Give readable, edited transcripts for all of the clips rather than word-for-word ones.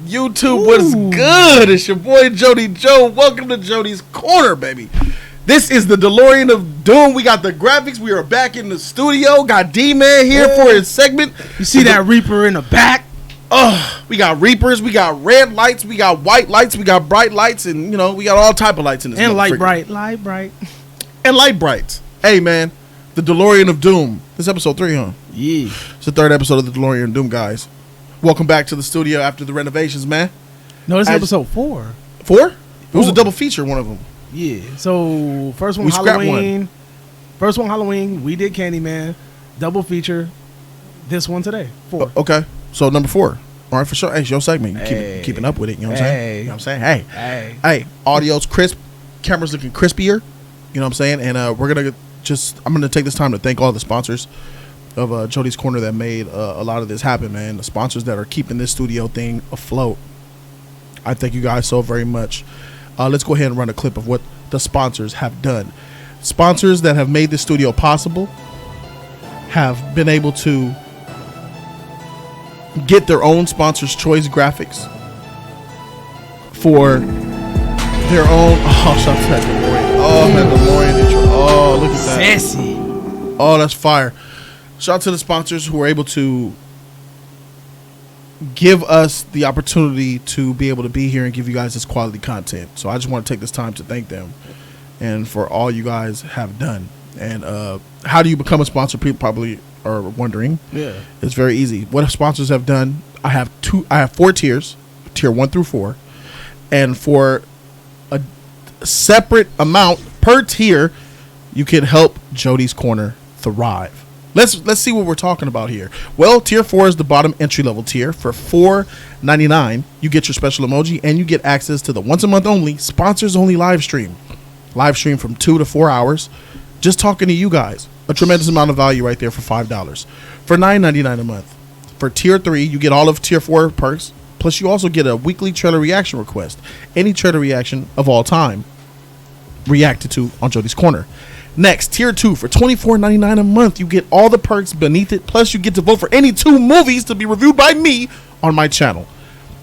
YouTube, what's good? It's your boy Jody Joe. Welcome to Jody's Corner, baby. This is the DeLorean of Doom. We got the graphics. We are back in the studio. Got D-Man here for his segment. You see that Reaper in the back? We got Reapers. We got red lights. We got white lights. We got bright lights. And, you know, we got all type of lights in this. And light bright. And light brights. Hey, man. The DeLorean of Doom. This is episode 3, huh? Yeah. It's the third episode of the DeLorean of Doom, guys. Welcome back to the studio after the renovations, man. No, this is episode 4. 4? It was a double feature, one of them. Yeah. So, first one, Halloween. First one, Halloween. We did Candyman. Double feature. This one today. 4. Okay. So, number 4. All right, for sure. Hey, it's your segment. You keeping up with it. You know what I'm saying? You know what I'm saying? Hey. Audio's crisp. Camera's looking crispier. You know what I'm saying? And I'm going to take this time to thank all the sponsors of Jody's Corner that made a lot of this happen, man. The sponsors that are keeping this studio thing afloat. I thank you guys so very much. Let's go ahead and run a clip of what the sponsors have done. Sponsors that have made this studio possible have been able to get their own Sponsors Choice graphics for their own. Oh, shout out to that DeLorean. Oh, that DeLorean intro. Oh, look at that. Sassy. Oh, that's fire. Shout out to the sponsors who were able to give us the opportunity to be able to be here and give you guys this quality content. So I just want to take this time to thank them and for all you guys have done. And how do you become a sponsor? People probably are wondering. Yeah. It's very easy. What sponsors have done, I have 4 tiers, tier 1 through 4. And for a separate amount per tier, you can help Jody's Corner thrive. Let's see what we're talking about here. Well, tier 4 is the bottom entry level tier. For $4.99, you get your special emoji and you get access to the once a month only sponsors only live stream from 2 to 4 hours, just talking to you guys. A tremendous amount of value right there for $5. For $9.99 a month. For tier 3, you get all of tier 4 perks. Plus, you also get a weekly trailer reaction request. Any trailer reaction of all time reacted to on Jody's Corner. Next, tier 2 for $24.99 a month, you get all the perks beneath it. Plus, you get to vote for any 2 movies to be reviewed by me on my channel.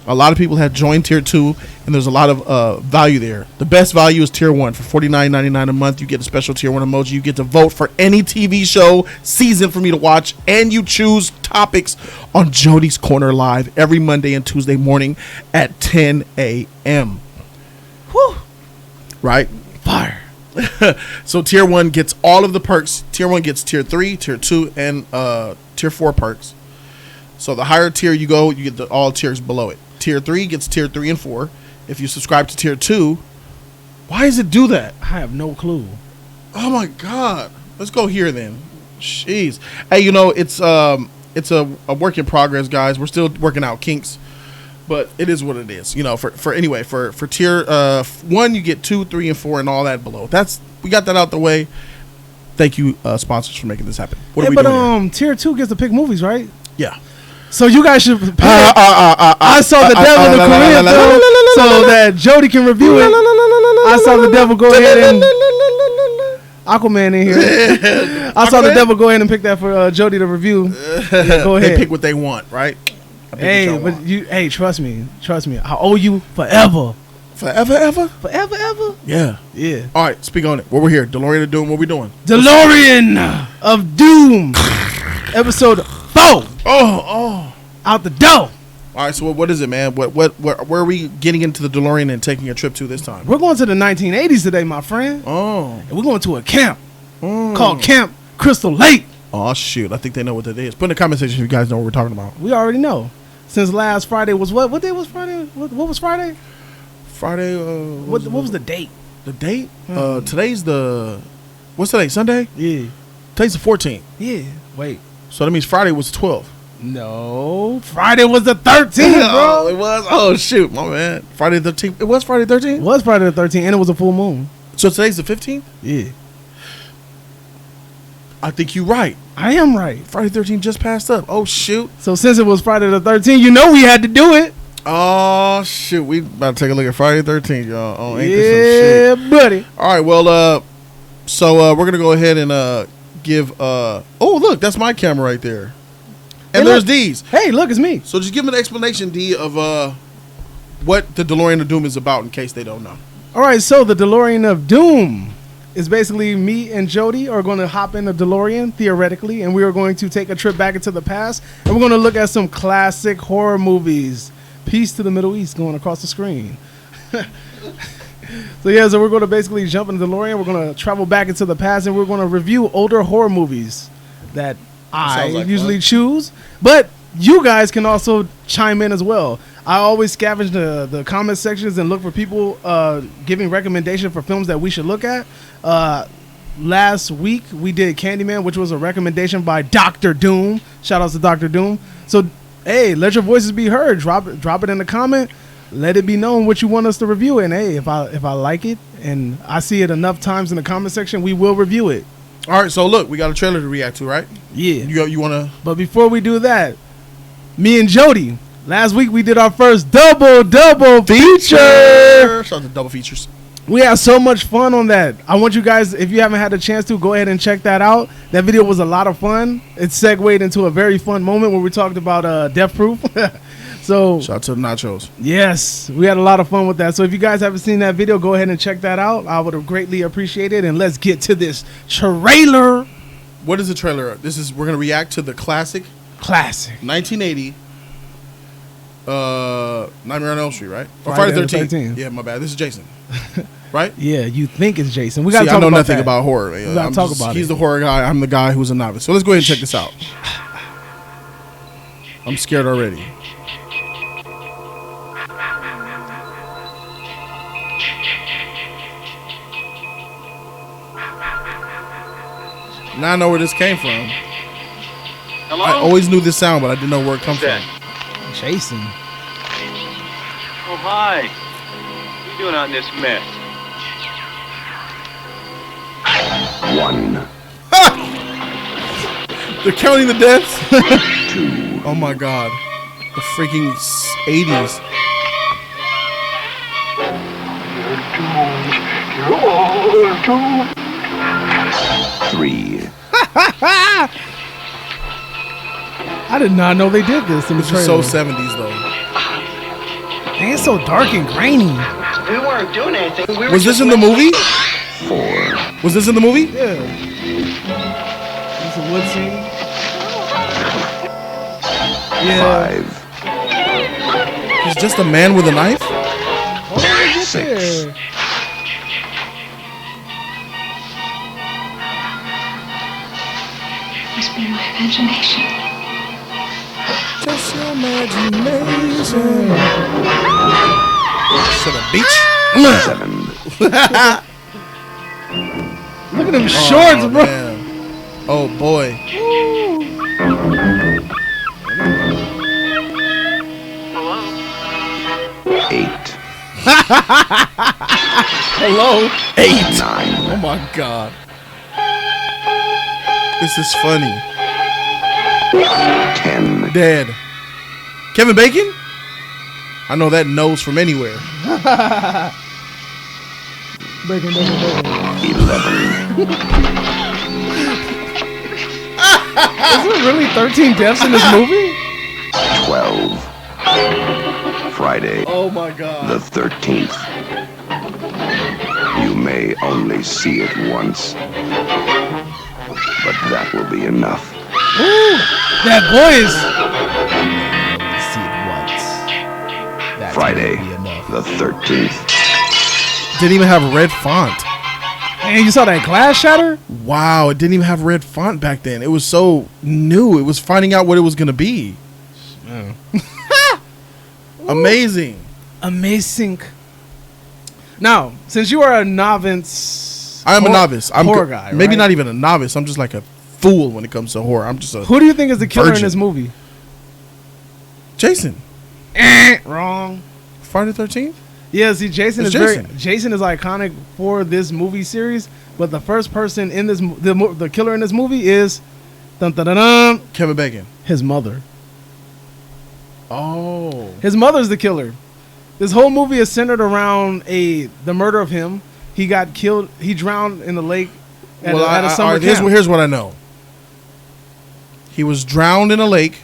A lot of people have joined tier 2, and there's a lot of value there. The best value is tier 1 for $49.99 a month. You get a special tier 1 emoji. You get to vote for any TV show season for me to watch, and you choose topics on Jody's Corner Live every Monday and Tuesday morning at 10 a.m. Whew. Right? Fire. So tier 1 gets all of the perks. Tier 1 gets tier 3, tier 2, and tier 4 perks. So the higher tier you go, you get all tiers below it. Tier 3 gets tier 3 and 4. If you subscribe to tier 2, why does it do that? I have no clue. Oh my God. Let's go here then. Jeez. Hey, you know, it's a work in progress, guys. We're still working out kinks. But it is what it is, you know. For tier 1, you get 2, 3, and 4, and all that below. We got that out the way. Thank you, sponsors, for making this happen. What are we doing here? Tier 2 gets to pick movies, right? Yeah. So you guys should. I saw the Devil in the Korean film, so that Jody can review it. I saw the Devil go ahead and Aquaman in here. I saw the Devil go ahead and pick that for Jody to review. Yeah, go ahead. They pick what they want, right? Hey, but trust me. I owe you forever. Forever? Forever? Yeah. All right, speak on it. What we're here, DeLorean of Doom. What we doing? DeLorean of Doom, episode 4. Oh, out the door. All right, so what is it, man? Where are we getting into the DeLorean and taking a trip to this time? We're going to the 1980s today, my friend. Oh, and we're going to a camp called Camp Crystal Lake. Oh, shoot. I think they know what that is. Put in the comment section if you guys know what we're talking about. We already know. Since last Friday was what? What day was Friday? What was Friday? Friday. What was the date? The date? Today's the... What's today? Sunday? Yeah. Today's the 14th. Yeah. Wait. So that means Friday was the 12th. No. Friday was the 13th, bro. Oh, it was? Oh, shoot. My man. Friday the 13th. It was Friday the 13th? It was Friday the 13th, and it was a full moon. So today's the 15th? Yeah. I think you're right. I am right. Friday the 13th just passed up. Oh, shoot. So since it was Friday the 13th, you know we had to do it. Oh, shoot. We about to take a look at Friday the 13th, y'all. Oh, ain't this some shit? Buddy. All right, well, so we're going to go ahead and give... oh, look, that's my camera right there. And hey, there's D's. Hey, look, it's me. So just give me an explanation, D, of what the DeLorean of Doom is about in case they don't know. All right, so the DeLorean of Doom is basically me and Jody are going to hop in the DeLorean, theoretically, and we are going to take a trip back into the past, and we're going to look at some classic horror movies. Peace to the Middle East going across the screen. So we're going to basically jump in the DeLorean. We're going to travel back into the past, and we're going to review older horror movies that I usually choose. But you guys can also chime in as well. I always scavenge the comment sections and look for people giving recommendations for films that we should look at. Last week, we did Candyman, which was a recommendation by Dr. Doom. Shout out to Dr. Doom. So, hey, let your voices be heard. Drop it in the comment. Let it be known what you want us to review. And, hey, if I like it and I see it enough times in the comment section, we will review it. All right, so look, we got a trailer to react to, right? Yeah. You want to? But before we do that, me and Jody, last week we did our first double feature. Shout out to double features. We had so much fun on that. I want you guys, if you haven't had a chance to, go ahead and check that out. That video was a lot of fun. It segued into a very fun moment where we talked about Death Proof. So shout out to the nachos. Yes, we had a lot of fun with that. So if you guys haven't seen that video, go ahead and check that out. I would have greatly appreciated it. And let's get to this trailer. What is the trailer? We're gonna react to the classic 1980 Nightmare on Elm Street, right? Or Friday the 13th. Yeah, my bad. This is Jason. Right? Yeah, you think it's Jason. We got to talk about I know nothing that. about horror. We got to talk about it. He's the horror guy. I'm the guy who's a novice. So let's go ahead and check this out. I'm scared already. Now I know where this came from. Hello? I always knew this sound, but I didn't know where it comes from. Jason. Oh, hi. What are you doing out in this mess? 1. They're counting the deaths? 2. Oh my god. The freaking 80s. You're all doomed. 3. I did not know they did this in the trailer. This is so 70s though. Man, it's so dark and grainy. We weren't doing anything. Was this in the movie? 4. Was this in the movie? Yeah. It's a wood scene. Yeah. 5. He's just a man with a knife? Oh, 6. Must be my imagination. Just your imagination. To the beach? 7. Look at them shorts, bro. Man. Oh boy. Hello? 8. Hello? 8. 9. Oh my god. This is funny. 10. Dead. Kevin Bacon? I know that nose from anywhere. Bacon. 11. Is there really 13 deaths in this movie? 12. Friday, Oh my god. the 13th. You may only see it once, but that will be enough. Ooh, that voice. See it once. That's Friday, gonna be enough. the 13th. Didn't even have red font. Man, you saw that glass shatter? Wow, it didn't even have red font back then. It was so new. It was finding out what it was gonna be. Amazing. Amazing. Now, since you are a novice, I'm a novice. I'm horror guy. Maybe right? not even a novice. I'm just like a fool when it comes to horror. I'm just a Who do you think is the killer virgin. in this movie? Jason. Wrong. Friday the 13th? Yeah, see, Jason It's is Jason. Jason is iconic for this movie series, but the first person in this the killer in this movie is Kevin Bacon. his mother. Oh. His mother's the killer. This whole movie is centered around the murder of him. He got killed. He drowned in the lake at a summer camp. Here's what I know. He was drowned in a lake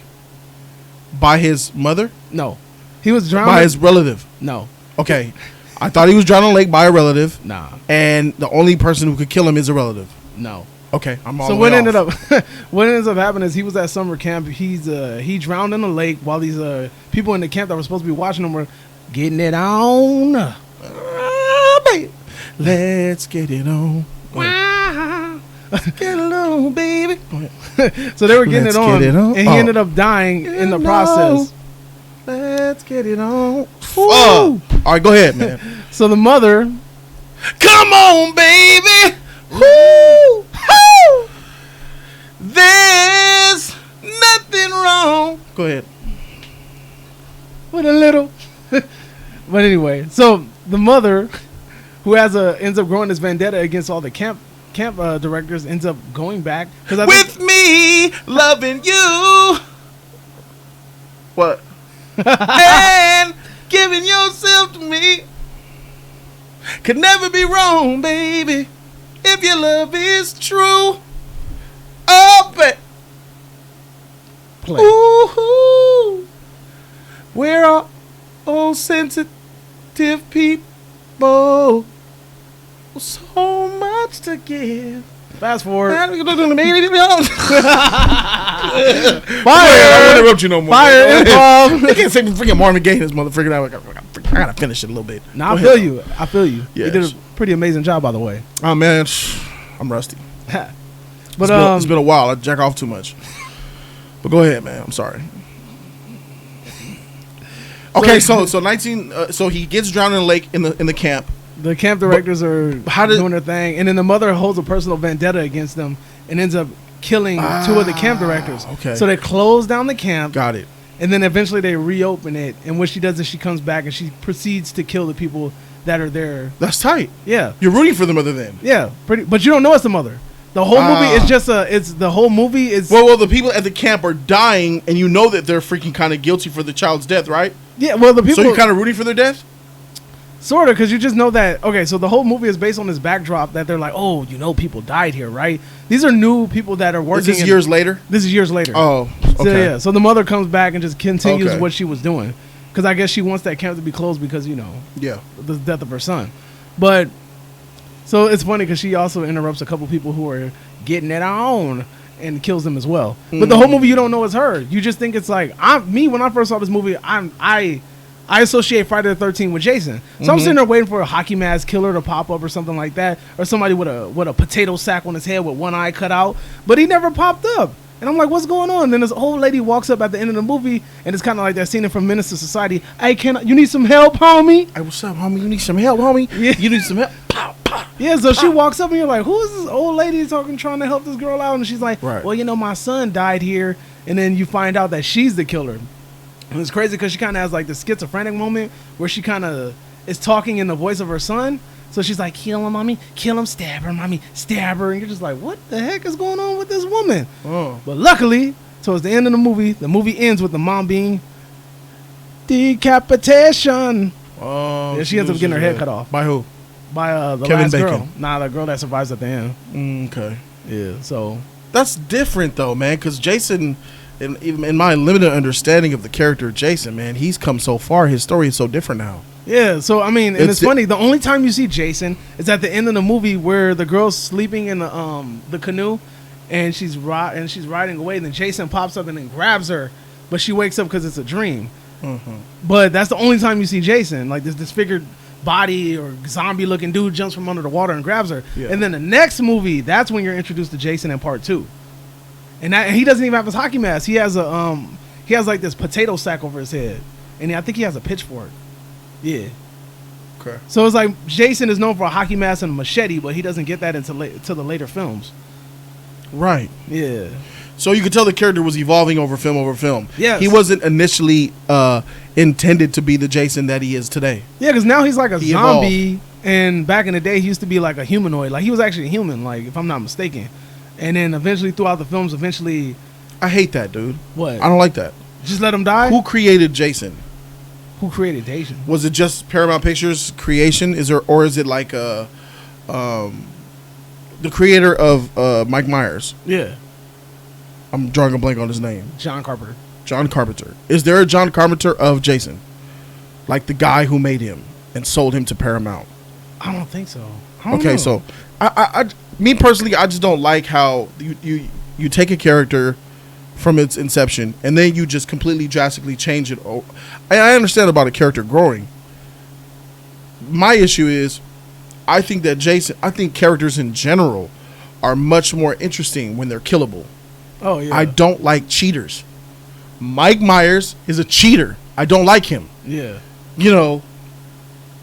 by his mother. No. He was drowned by his relative. No. Okay. I thought he was drowned in a lake by a relative. Nah. And the only person who could kill him is a relative. No. Okay, I'm all So the what way ended off. up what ends up happening is he was at summer camp. He drowned in a lake while these people in the camp that were supposed to be watching him were getting it on. Let's get it on. Let's get it on, baby. So they were getting Let's it on, get it on. and he ended up dying in the process. Let's get it on. All right, go ahead, man. So the mother, come on, baby. Woo! Woo! There's nothing wrong. Go ahead. with a little. But anyway, so the mother, who ends up growing this vendetta against all the camp directors, ends up going back with me loving you. What? And giving yourself to me could never be wrong, baby. If your love is true, oh, but play. Ooh, we're all sensitive people, so much to give. Fast forward. Fire! Fire! I won't interrupt you no more. Fire! Improv. You can't say freaking Marvin Gaye, this motherfucker. I gotta finish it a little bit. Nah, I feel you. I feel you. Yes. You did a pretty amazing job, by the way. Oh man, I'm rusty. But It's been a while. I jack off too much. But go ahead, man. I'm sorry. Okay, so he gets drowned in a lake in the camp. The camp directors are doing their thing, and then the mother holds a personal vendetta against them and ends up killing two of the camp directors. Okay. So they close down the camp. Got it. And then eventually they reopen it, and what she does is she comes back and she proceeds to kill the people that are there. That's tight. Yeah. You're rooting for the mother then. Yeah, but you don't know it's the mother. The whole movie is just the whole movie is well the people at the camp are dying, and you know that they're freaking kind of guilty for the child's death, right? Yeah, well the people. So you're kind of rooting for their death. Sort of, because you just know that, okay, so the whole movie is based on this backdrop that they're like, oh, people died here, right? These are new people that are working. This is years later? This is years later. Oh, okay. So, yeah, so the mother comes back and just continues what she was doing. Because I guess she wants that camp to be closed because, yeah, the death of her son. But, so it's funny because she also interrupts a couple people who are getting it on and kills them as well. Mm-hmm. But the whole movie, you don't know it's her. You just think it's like, when I first saw this movie, I associate Friday the 13th with Jason. So I'm sitting there waiting for a hockey mask killer to pop up or something like that. Or somebody with a potato sack on his head with one eye cut out. But he never popped up. And I'm like, what's going on? And then this old lady walks up at the end of the movie, and it's kind of like that scene from Menace to Society. Hey, you need some help, homie? Hey, what's up, homie? You need some help, homie? Yeah. You need some help? Pow, pow, yeah, so she walks up, and you're like, who is this old lady trying to help this girl out? And she's like, well, my son died here. And then you find out that she's the killer. And it's crazy because she kind of has like the schizophrenic moment where she kind of is talking in the voice of her son. So she's like, kill him, mommy. Kill him. Stab her, mommy. Stab her. And you're just like, what the heck is going on with this woman? Oh. But luckily, towards the end of the movie ends with the mom being decapitation. Oh, yeah, she ends up getting her head cut off. By who? By the Kevin last Bacon. girl. Nah, the girl that survives at the end. Okay. Yeah, so. That's different though, man, because Jason... In my limited understanding of the character of Jason, man, he's come so far. His story is so different now. Yeah, so I mean, and it's funny. The only time you see Jason is at the end of the movie where the girl's sleeping in the canoe, and she's riding away. And then Jason pops up and then grabs her, but she wakes up because it's a dream. Mm-hmm. But that's the only time you see Jason. Like this disfigured body or zombie looking dude jumps from under the water and grabs her. Yeah. And then the next movie, that's when you're introduced to Jason in part 2. And he doesn't even have his hockey mask. He has like this potato sack over his head, and I think he has a pitchfork. Yeah. Okay. So it's like Jason is known for a hockey mask and a machete, but he doesn't get that until the later films. Right. Yeah. So you could tell the character was evolving over film. Yes. He wasn't initially intended to be the Jason that he is today. Yeah, because now he's like a zombie, evolved. And back in the day he used to be like a humanoid. Like he was actually a human, like if I'm not mistaken. And then eventually throughout the films, I hate that, dude. What? I don't like that. Just let him die? Who created Jason? Who created Jason? Was it just Paramount Pictures creation? Or is it like the creator of Mike Myers? Yeah. I'm drawing a blank on his name. John Carpenter. John Carpenter. Is there a John Carpenter of Jason? like the guy who made him and sold him to Paramount? I don't think so. I don't Okay, know. so me personally, I just don't like how you take a character from its inception and then you just completely drastically change it. I understand about a character growing. My issue is, I think characters in general are much more interesting when they're killable. Oh yeah. I don't like cheaters. Mike Myers is a cheater. I don't like him. Yeah. You know,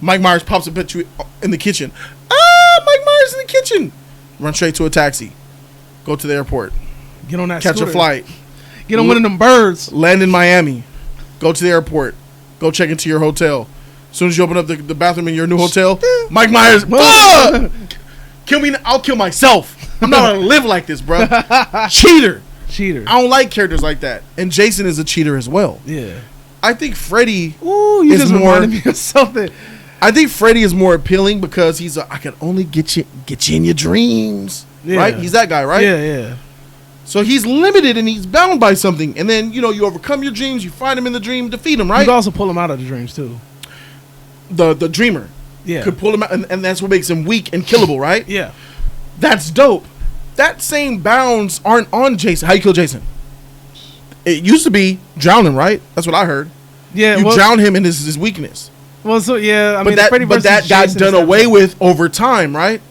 Mike Myers pops up at you in the kitchen. Mike Myers in the kitchen. Run straight to a taxi. Go to the airport. Get on that Catch scooter. a flight. Get on one of them birds. Land in Miami. Go to the airport. Go check into your hotel. As soon as you open up the bathroom in your new hotel, Mike Myers, kill me. I'll kill myself. I'm not going to live like this, bro. Cheater. I don't like characters like that. And Jason is a cheater as well. Yeah. I think Freddy you just reminded me of something. I think Freddy is more appealing because I can only get you in your dreams. Yeah. Right? He's that guy, right? Yeah. So he's limited and he's bound by something. And then, you overcome your dreams, you find him in the dream, defeat him, right? You can also pull him out of the dreams too. The dreamer. Yeah. Could pull him out, and that's what makes him weak and killable, right? Yeah. That's dope. That same bounds aren't on Jason. How you kill Jason? It used to be drown him, right? That's what I heard. Yeah. You drown him in his weakness. Well, so yeah, I mean, but that got done away with over time, right?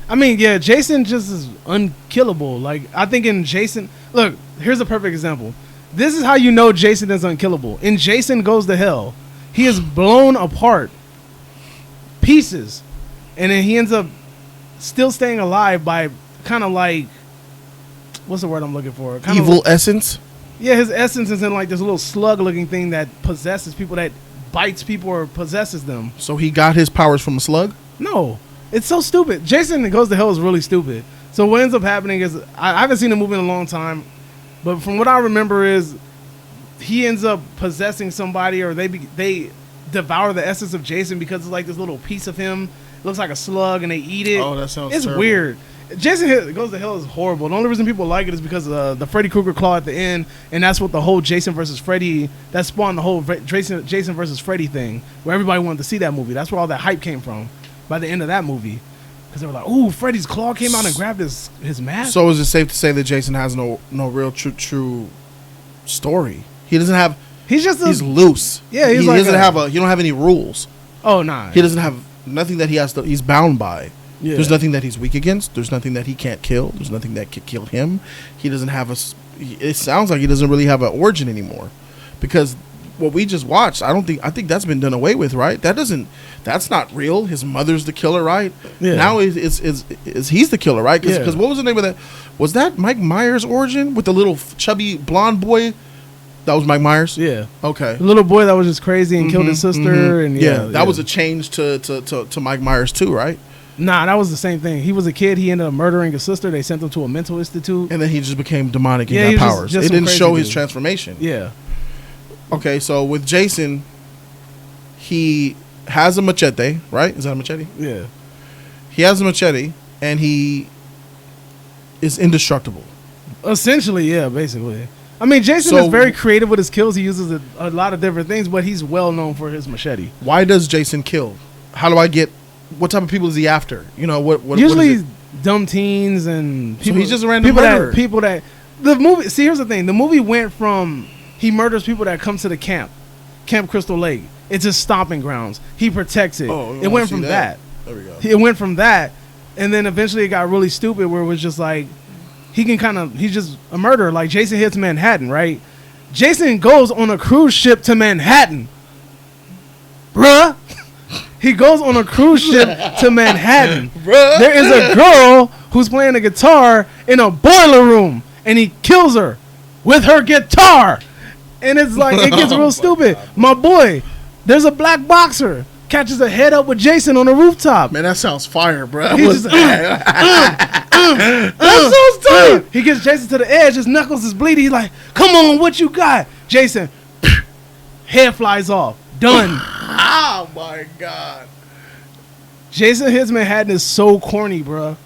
I mean, yeah, Jason just is unkillable. Like, I think in Jason, look, here's a perfect example. This is how you know Jason is unkillable. In Jason Goes to Hell, he is blown apart, pieces, and then he ends up still staying alive by kind of like, what's the word I'm looking for? Kind Evil essence? Yeah, his essence is in like this little slug-looking thing that possesses people, that bites people or possesses them. So he got his powers from a slug? No. It's so stupid. Jason Goes to Hell is really stupid. So what ends up happening is, I haven't seen the movie in a long time, but from what I remember is he ends up possessing somebody, or they devour the essence of Jason because it's like this little piece of him. It looks like a slug and they eat it. Oh, that sounds It's terrible. weird. Jason Goes to Hell is horrible. The only reason people like it is because of the Freddy Krueger claw at the end, and that's what the whole Jason versus Freddy, that spawned the whole Jason versus Freddy thing, where everybody wanted to see that movie. That's where all that hype came from by the end of that movie. Because they were like, ooh, Freddy's claw came out and grabbed his mask. So is it safe to say that Jason has no real true story? He doesn't have... He's loose. Yeah, he doesn't have he don't have any rules. Oh, nah. He doesn't have nothing that he's bound by. Yeah. There's nothing that he's weak against. There's nothing that he can't kill. There's nothing that could kill him. He doesn't have it sounds like he doesn't really have an origin anymore. Because what we just watched, I think that's been done away with, right? That's not real. His mother's the killer, right? Yeah. Now he's the killer, right? Because what was the name of that? Was that Mike Myers' origin with the little chubby blonde boy? That was Mike Myers? Yeah. Okay. The little boy that was just crazy and killed his sister. And that was a change to Mike Myers too, right? Nah, that was the same thing. He was a kid. He ended up murdering his sister. They sent him to a mental institute. And then he just became demonic and got powers. It didn't show his transformation. Yeah. Okay, so with Jason, he has a machete, right? Is that a machete? Yeah. He has a machete, and he is indestructible. Essentially, yeah, basically. I mean, Jason is very creative with his kills. He uses a lot of different things, but he's well known for his machete. Why does Jason kill? How do I get... What type of people is he after? You know, what usually what is it? Dumb teens and people. So he's just a random murderer. People that the movie. See, here's the thing. The movie went from he murders people that come to the Camp Crystal Lake. It's his stomping grounds. He protects it. Oh, it went from that. There we go. It went from that, and then eventually it got really stupid where it was just like he's just a murderer. Like Jason hits Manhattan, right? Jason goes on a cruise ship to Manhattan, bruh. He goes on a cruise ship to Manhattan. Bruh. There is a girl who's playing a guitar in a boiler room, and he kills her with her guitar. And it's like, it gets real stupid. God. My boy, there's a black boxer, catches a head up with Jason on a rooftop. Man, that sounds fire, bro. That's so stupid. He gets Jason to the edge, his knuckles is bleeding. He's like, come on, what you got? Jason, head flies off. Done. Oh my God. Jason Hits Manhattan is so corny, bro.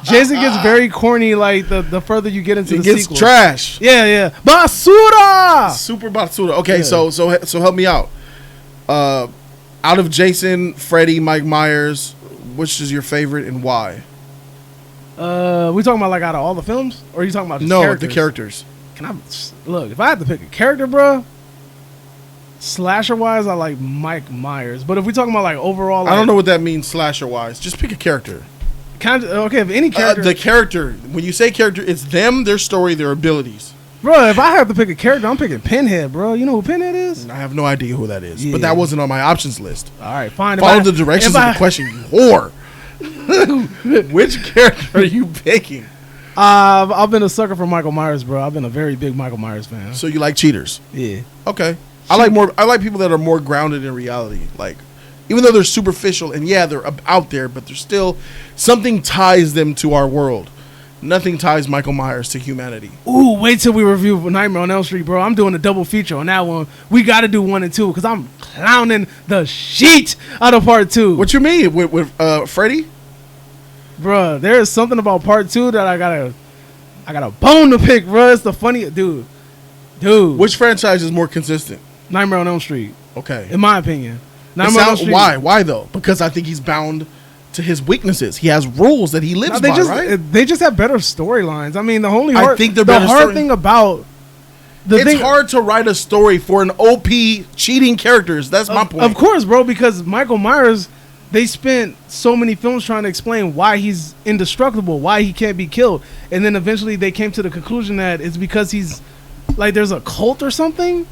Jason gets very corny like the further you get into the sequel. It gets trash. Yeah. Basura! Super basura. Okay, so help me out. Out of Jason, Freddy, Mike Myers, which is your favorite and why? We talking about like out of all the films, or are you talking about just characters? The characters. Can I look? If I had to pick a character, bro, slasher wise, I like Mike Myers. But if we talking about like overall, like, I don't know what that means slasher wise. Just pick a character. Okay, if any character, the character. When you say character, it's them, their story, their abilities. Bro, if I have to pick a character, I'm picking Pinhead, bro. You know who Pinhead is? I have no idea who that is, Yeah. but that wasn't on my options list. All right, fine. Follow the directions of the question, you whore. Which character are you picking? I've been a sucker for Michael Myers, bro. I've been a very big Michael Myers fan. So you like cheaters? Yeah. Okay. I like people that are more grounded in reality. Like, even though they're superficial and yeah, they're out there, but there's still something ties them to our world. Nothing ties Michael Myers to humanity. Ooh, wait till we review Nightmare on Elm Street, bro. I'm doing a double feature on that one. We got to do 1 and 2 because I'm clowning the sheet out of part 2. What you mean with Freddy? Bro, there is something about part 2 that I got a bone to pick, bro. It's the funny dude. Which franchise is more consistent? Nightmare on Elm Street. Okay. In my opinion. Nightmare on Elm Street. Why though? Because I think he's bound to his weaknesses. He has rules that he lives by, right? They just have better storylines. I mean, the hard thing about it's hard to write a story for an OP cheating characters. That's my point. Of course, bro, because Michael Myers, they spent so many films trying to explain why he's indestructible, why he can't be killed. And then eventually they came to the conclusion that it's because he's like there's a cult or something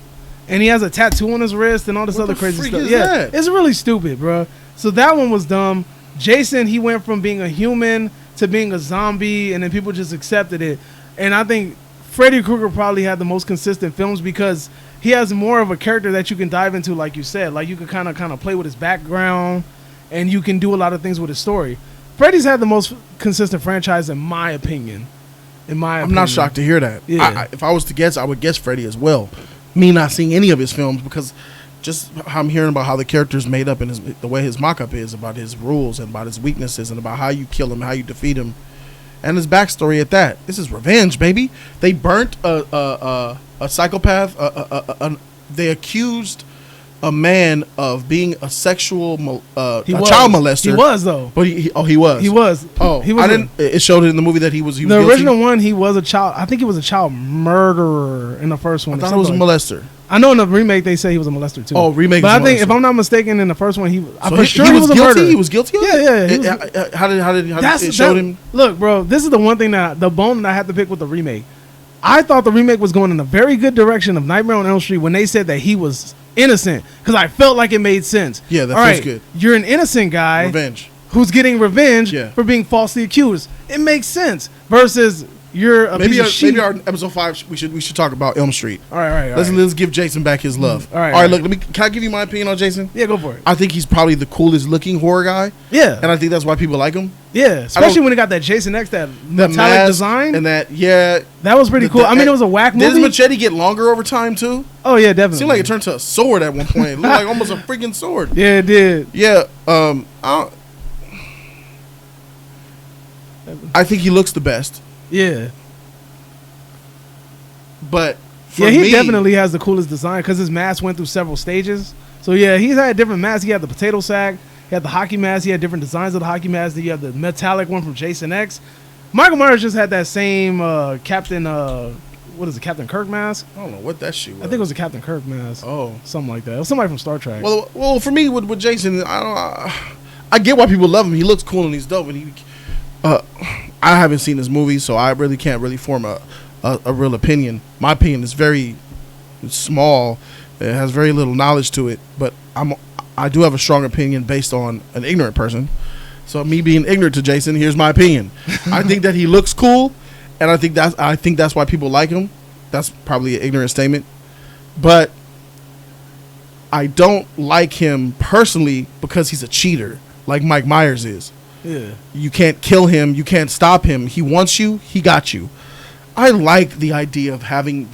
and he has a tattoo on his wrist and all this other crazy stuff. That? It's really stupid, bro. So that one was dumb. Jason, he went from being a human to being a zombie, and then people just accepted it. And I think Freddy Krueger probably had the most consistent films because he has more of a character that you can dive into, like you said. Like, you can kind of play with his background, and you can do a lot of things with his story. Freddy's had the most consistent franchise, in my opinion. I'm not shocked to hear that. Yeah. If I was to guess, I would guess Freddy as well. Me not seeing any of his films because just how I'm hearing about how the character's made up and the way his mock-up is, about his rules and about his weaknesses and about how you kill him, how you defeat him, and his backstory at that. This is revenge, baby. They burnt a psychopath. They accused a man of being a sexual child molester. He was though, but he was. He was. Oh, he was. I didn't. It showed it in the movie that he was. The guilty? original one, he was a child. I think he was a child murderer in the first one. I thought it was a molester. I know in the remake they say he was a molester too. Oh, remake. But I think if I'm not mistaken, in the first one he was guilty. a murderer. He was guilty. Of it? Yeah. How did it show him? Look, bro, this is the one thing the bone that I had to pick with the remake. I thought the remake was going in a very good direction of Nightmare on Elm Street when they said that he was innocent because I felt like it made sense. Yeah, that feels good. You're an innocent guy. Revenge. Who's getting revenge for being falsely accused. It makes sense. Versus you're a piece of shit. Maybe our episode 5 we should talk about Elm Street. All right. Let's give Jason back his love. All right. Look, can I give you my opinion on Jason? Yeah, go for it. I think he's probably the coolest looking horror guy. Yeah. And I think that's why people like him. Yeah, especially when he got that Jason X, that metallic design. And that was pretty cool. I mean, it was a whack movie. Did his machete get longer over time too? Oh yeah, definitely. It seemed like it turned to a sword at one point. It looked like almost a freaking sword. Yeah, it did. Yeah. I think he looks the best. Yeah. But he definitely has the coolest design because his mask went through several stages. So yeah, he's had different masks. He had the potato sack, he had the hockey mask, he had different designs of the hockey mask. Then you have the metallic one from Jason X. Michael Myers just had that same Captain Kirk mask? I don't know what that shit was. I think it was a Captain Kirk mask. Oh, something like that. It was somebody from Star Trek. Well, for me with Jason, I get why people love him. He looks cool and he's dope. And I haven't seen his movies, so I really can't form a real opinion. My opinion is very small. It has very little knowledge to it, but I do have a strong opinion based on an ignorant person. So me being ignorant to Jason, here's my opinion. I think that he looks cool, and I think that's why people like him. That's probably an ignorant statement, but I don't like him personally because he's a cheater, like Mike Myers is. Yeah, you can't kill him, you can't stop him. He wants you, he got you. I like the idea of having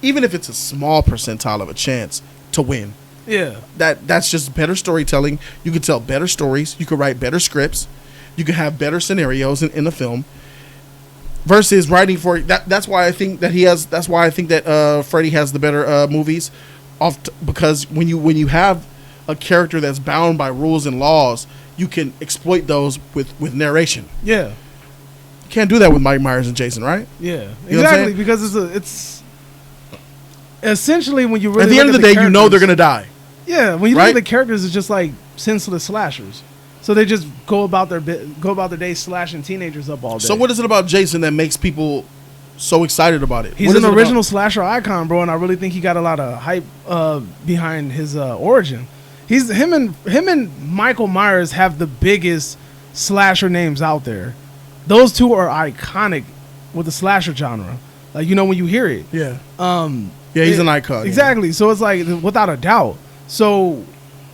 even if it's a small percentile of a chance to win. Yeah. That's just better storytelling. You can tell better stories. You can write better scripts. You can have better scenarios in the film. Versus writing for that. That's why I think that Freddy has the better movies. because when you have a character that's bound by rules and laws, you can exploit those with narration. Yeah. You can't do that with Mike Myers and Jason, right? Yeah, You know what I'm exactly. Because it's essentially when you really at the end of the day, you know they're gonna die. Yeah, when you right? look at the characters, it's just like senseless slashers. So they just go about their day slashing teenagers up all day. So what is it about Jason that makes people so excited about it? He's an original slasher icon, bro, and I really think he got a lot of hype behind his origin. Him and Michael Myers have the biggest slasher names out there. Those two are iconic with the slasher genre. Like, you know, when you hear it. Yeah. Yeah, he's an icon. Exactly. Yeah. So it's like, without a doubt. So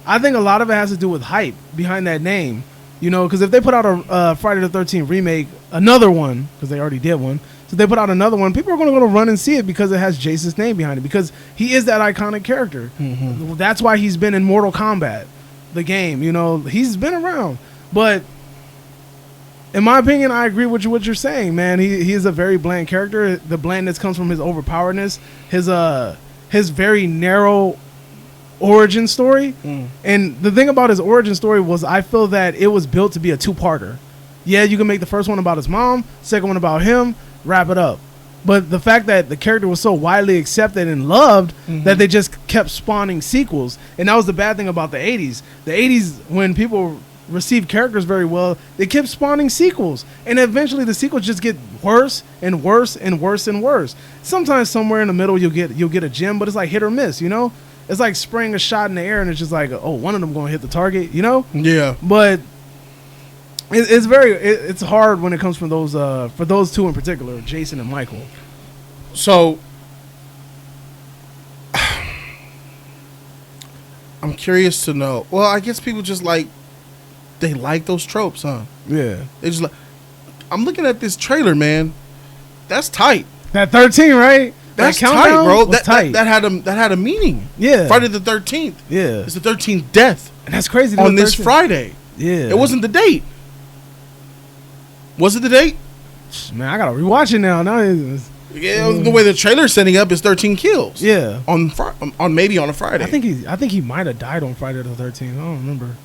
I think a lot of it has to do with hype behind that name. You know, because if they put out a Friday the 13th remake, another one, because they already did one, so they put out another one, people are going to run and see it because it has Jason's name behind it, because he is that iconic character. Mm-hmm. That's why he's been in Mortal Kombat, the game. You know, he's been around. But in my opinion, I agree with what you're saying, man. He is a very bland character. The blandness comes from his overpoweredness, his very narrow origin story. And the thing about his origin story was, I feel that it was built to be a two-parter. Yeah, you can make the first one about his mom, second one about him, wrap it up. But the fact that the character was so widely accepted and loved that they just kept spawning sequels. And that was the bad thing about the 80s. The 80s, when people received characters very well, they kept spawning sequels. And eventually the sequels just get worse and worse and worse and worse. Sometimes somewhere in the middle you'll get a gem, but it's like hit or miss, you know? It's like spraying a shot in the air and it's just like, oh, one of them going to hit the target, you know? Yeah. But it's hard when it comes from those for those two in particular, Jason and Michael. So I'm curious to know. Well, I guess people just they like those tropes, huh? Yeah. They just I'm looking at this trailer, man. That's tight. That 13, right? That's that tight, bro. Tight. That had a meaning. Yeah. Friday the 13th. Yeah. It's the 13th death. And that's crazy. On this Friday. Yeah. It wasn't the date. Was it the date? Man, I gotta rewatch it now. The way the trailer's setting up is 13 kills. Yeah. On maybe on a Friday. I think he might have died on Friday the 13th. I don't remember.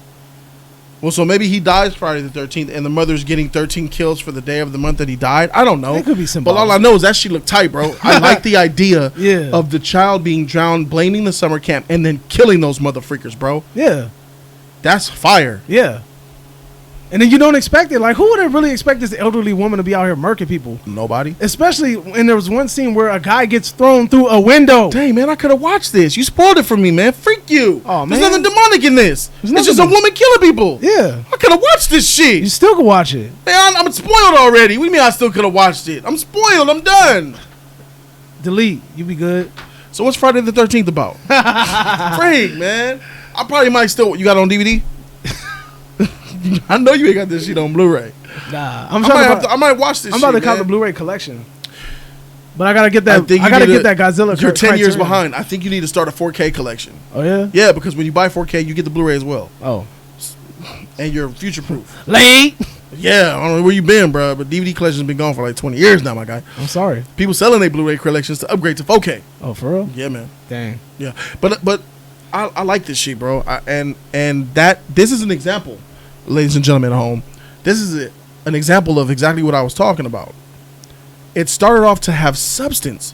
Well, so maybe he dies Friday the 13th, and the mother's getting 13 kills for the day of the month that he died. I don't know. It could be symbolic. But all I know is that shit looked tight, bro. I like the idea Yeah. of the child being drowned, blaming the summer camp, and then killing those motherfuckers, bro. Yeah. That's fire. Yeah. And then you don't expect it. Like, who would have really expect this elderly woman to be out here murking people? Nobody. Especially when there was one scene where a guy gets thrown through a window. Dang, man, I could have watched this. You spoiled it for me, man. Freak you. Oh, man. There's nothing demonic in this. It's just a woman killing people. Yeah. I could have watched this shit. You still can watch it. Man, I'm spoiled already. What do you mean I still could have watched it? I'm spoiled. I'm done. Delete. You be good. So what's Friday the 13th about? Freak, man. I probably might still. You got it on DVD? I know you ain't got this shit on Blu-ray. Nah, I might watch this. I'm about to cop the Blu-ray collection, but I gotta get that. I gotta get that Godzilla. You're 10 years behind. I think you need to start a 4K collection. Oh yeah. Yeah, because when you buy 4K, you get the Blu-ray as well. Oh, and you're future-proof. Late. Yeah, I don't know where you been, bro, but DVD collection's been gone for like 20 years now, my guy. I'm sorry. People selling their Blu-ray collections to upgrade to 4K. Oh, for real? Yeah, man. Dang. Yeah, but I like this shit, bro. This is an example. Ladies and gentlemen at home, this is an example of exactly what I was talking about. It started off to have substance.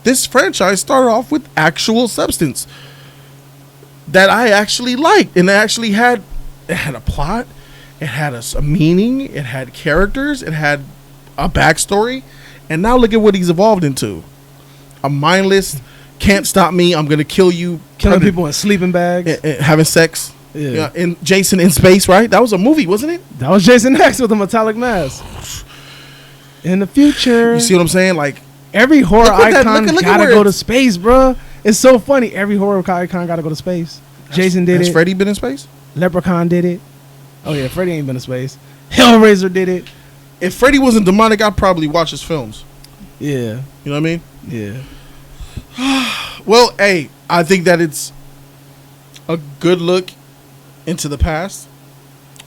This franchise started off with actual substance that I actually liked, and it had a plot, it had a meaning, it had characters, it had a backstory, and now look at what he's evolved into. A mindless, can't stop me, I'm gonna kill you, killing people in sleeping bags, having sex. Yeah, in Jason in Space, right? That was a movie, wasn't it? That was Jason X with a metallic mask. In the future, you see what I'm saying? Like every horror icon gotta go to space, bro. It's so funny. Every horror icon gotta go to space. Jason did it. Has Freddy been in space? Leprechaun did it. Oh yeah, Freddy ain't been in space. Hellraiser did it. If Freddy wasn't demonic, I'd probably watch his films. Yeah. You know what I mean? Yeah. Well, hey, I think that it's a good look into the past.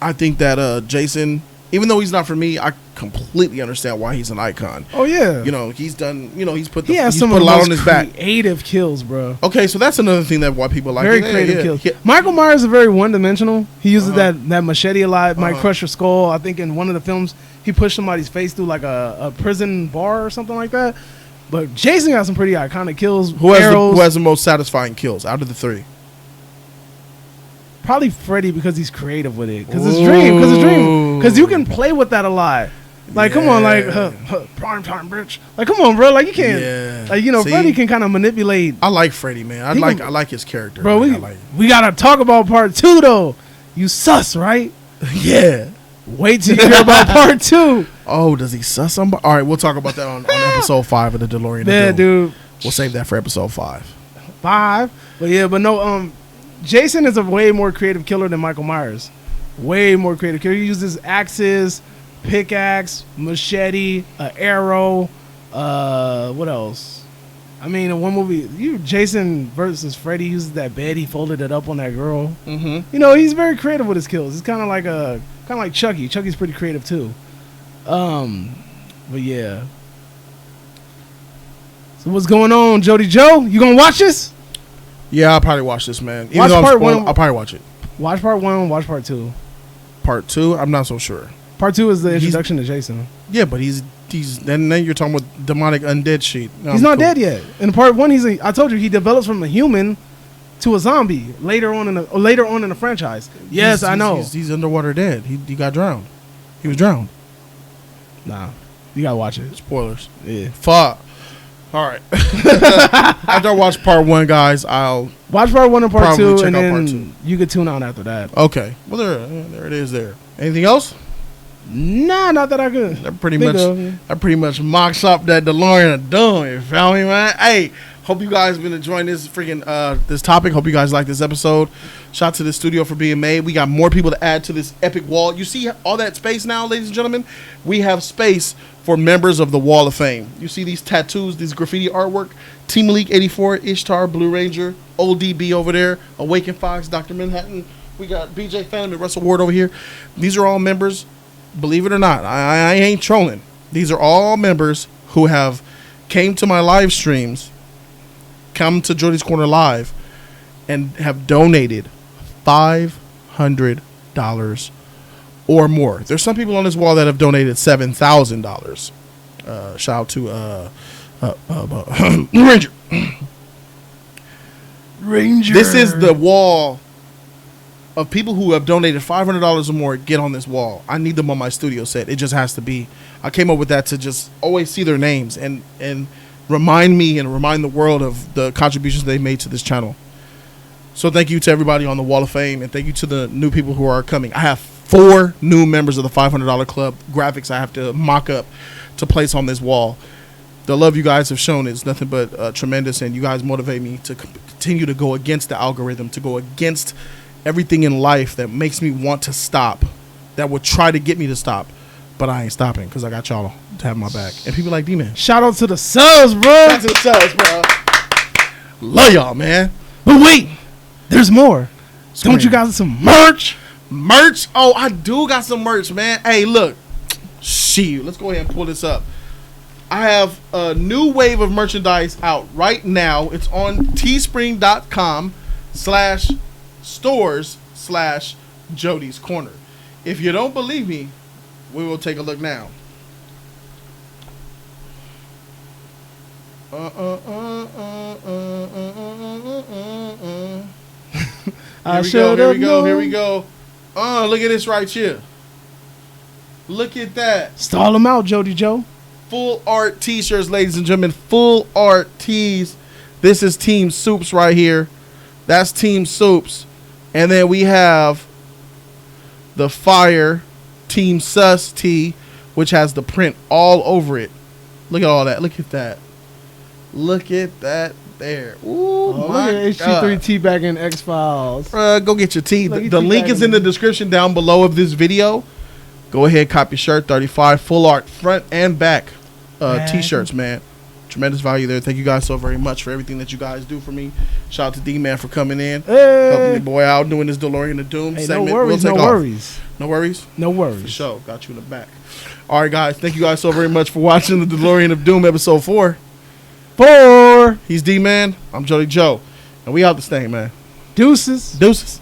I think that Jason Even though he's not for me, I completely understand why he's an icon. Oh yeah. You know, he's done. You know, he's put He has he's some put of a the lot most on his back. creative kills, bro. Okay, so that's another thing that why people like Very it. creative kills. Yeah. Michael Myers is very one-dimensional. He uses that machete a lot. Might crush your skull. I think in one of the films he pushed somebody's face through like a prison bar or something like that. But Jason got some pretty iconic kills. Who has the most satisfying kills out of the three? Probably Freddy because he's creative with it. Because it's dream. Because you can play with that a lot. Like, come on, like, prime time, bitch. Like, come on, bro. Like, you can't. Yeah. Like, you know, See? Freddy can kind of manipulate. I like Freddy, man. I like his character. Bro, we got to talk about part 2, though. You sus, right? Yeah. Wait till you hear about part 2. Oh, does he sus somebody? All right, we'll talk about that on episode 5 of the DeLorean. Yeah, dude. We'll save that for episode 5. 5? But no, Jason is a way more creative killer than Michael Myers. Way more creative killer. He uses axes, pickaxe, machete, arrow. What else? I mean, in one movie, Jason versus Freddy uses that bed. He folded it up on that girl. Mm-hmm. You know, he's very creative with his kills. It's kind of like Chucky. Chucky's pretty creative too. But yeah. So what's going on, Jody Joe? You gonna watch this? Yeah, I'll probably watch this, man. Watch part 1. I'll probably watch it. Watch part 1. Watch part 2. Part 2, I'm not so sure. Part 2 is the introduction to Jason. Yeah, but he's then you're talking about demonic undead shit. No, he's not dead yet. In part 1, I told you he develops from a human to a zombie later on in the franchise. Yes, I know. He's underwater dead. He got drowned. He was drowned. Nah, you gotta watch it. Spoilers. Yeah. Fuck. All right. After I watch part 1, guys, I'll watch part 1 and part 2, check and out then part 2. you can tune out after that. Okay. Well, there it is. There. Anything else? Nah, not that I could. That pretty much mocks up that DeLorean of doom. You feel me, man? Hey, hope you guys been enjoying this this topic. Hope you guys like this episode. Shout out to the studio for being made. We got more people to add to this epic wall. You see all that space now, ladies and gentlemen? We have space for members of the Wall of Fame. You see these tattoos, this graffiti artwork? Team Malik 84, Ishtar, Blue Ranger, Old DB over there, Awaken Fox, Dr. Manhattan. We got BJ Phantom and Russell Ward over here. These are all members. Believe it or not, I ain't trolling. These are all members who have came to my live streams, come to Jody's Corner Live, and have donated $500 or more. There's some people on this wall that have donated $7,000. Shout out to Ranger. Ranger. This is the wall of people who have donated $500 or more. Get on this wall. I need them on my studio set. It just has to be. I came up with that to just always see their names and remind me and remind the world of the contributions they made to this channel. So thank you to everybody on the Wall of Fame, and thank you to the new people who are coming. I have 4 new members of the $500 Club. Graphics I have to mock up to place on this wall. The love you guys have shown is nothing but tremendous, and you guys motivate me to continue to go against the algorithm, to go against everything in life that makes me want to stop, that would try to get me to stop, but I ain't stopping because I got y'all to have my back. And people like D-Man. Shout out to the subs, bro. Shout out to the subs, bro. Love y'all, man. But wait, there's more. Don't you got some merch? Merch? Oh, I do got some merch, man. Hey, look. Shoot, let's go ahead and pull this up. I have a new wave of merchandise out right now. It's on teespring.com/stores/Jody's Corner. If you don't believe me, we will take a look now. Here we go. Look at this right here. Look at that. Stall them out, Jody Joe. Full art t-shirts, ladies and gentlemen. Full art tees. This is Team Soups right here. That's Team Soups. And then we have the Fire Team Sus tee, which has the print all over it. Look at all that. Look at that. Look at that there. Ooh, my look at HG3 T-Bag and X-Files. Go get your tee. The link is in the description down below of this video. Go ahead, copy shirt 35. Full art front and back t-shirts, man. Tremendous value there. Thank you guys so very much for everything that you guys do for me. Shout out to D-Man for coming in. Hey. Helping your boy out doing this DeLorean of Doom Hey, segment. no worries, we'll no take off. worries. No worries? No worries. For sure. Got you in the back. All right, guys. Thank you guys so very much for watching the DeLorean of Doom episode 4. He's D-Man. I'm Jody Joe. And we out this thing, man. Deuces. Deuces.